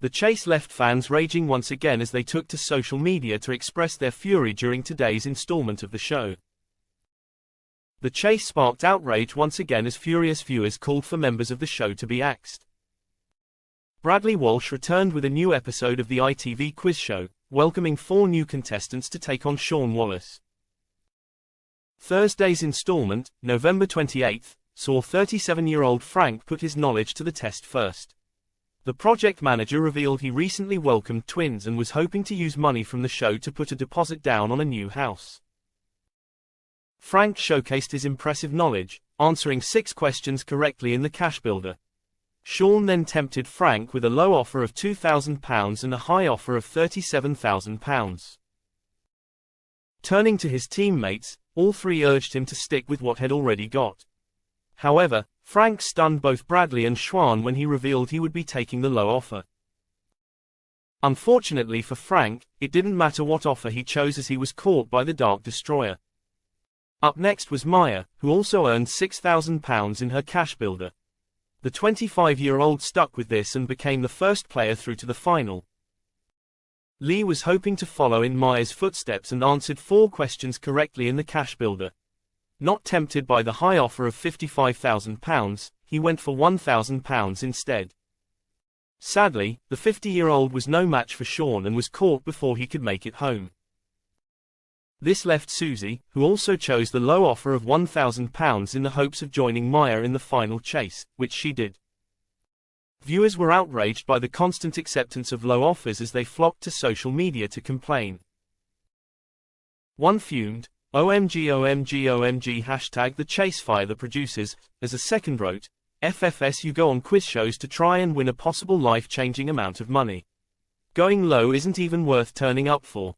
The chase left fans raging once again as they took to social media to express their fury during today's installment of the show. The chase sparked outrage once again as furious viewers called for members of the show to be axed. Bradley Walsh returned with a new episode of the ITV quiz show, welcoming 4 new contestants to take on Sean Wallace. Thursday's installment, November 28, saw 37-year-old Frank put his knowledge to the test first. The project manager revealed he recently welcomed twins and was hoping to use money from the show to put a deposit down on a new house. Frank showcased his impressive knowledge, answering 6 questions correctly in the cash builder. Sean then tempted Frank with a low offer of £2,000 and a high offer of £37,000. Turning to his teammates, all 3 urged him to stick with what he'd already got. However, Frank stunned both Bradley and Sean when he revealed he would be taking the low offer. Unfortunately for Frank, it didn't matter what offer he chose as he was caught by the Dark Destroyer. Up next was Maya, who also earned £6,000 in her cash builder. The 25-year-old stuck with this and became the first player through to the final. Lee was hoping to follow in Maya's footsteps and answered 4 questions correctly in the cash builder. Not tempted by the high offer of £55,000, he went for £1,000 instead. Sadly, the 50-year-old was no match for Sean and was caught before he could make it home. This left Susie, who also chose the low offer of £1,000 in the hopes of joining Maya in the final chase, which she did. Viewers were outraged by the constant acceptance of low offers as they flocked to social media to complain. One fumed, "OMG OMG OMG hashtag the chase fire the producers," as a second wrote, "FFS you go on quiz shows to try and win a possible life-changing amount of money. Going low isn't even worth turning up for."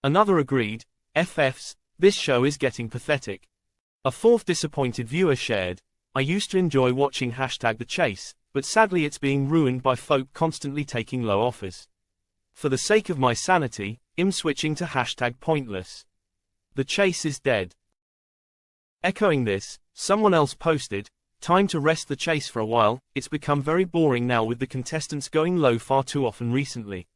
Another agreed, "FFs, this show is getting pathetic." A fourth disappointed viewer shared, "I used to enjoy watching hashtag the chase, but sadly it's being ruined by folk constantly taking low offers. For the sake of my sanity, I'm switching to hashtag pointless. The chase is dead." Echoing this, someone else posted, "Time to rest the chase for a while, it's become very boring now with the contestants going low far too often recently."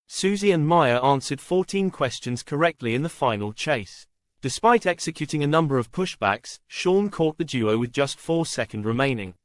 Susie and Maya answered 14 questions correctly in the final chase. Despite executing a number of pushbacks, Sean caught the duo with just 4 seconds remaining.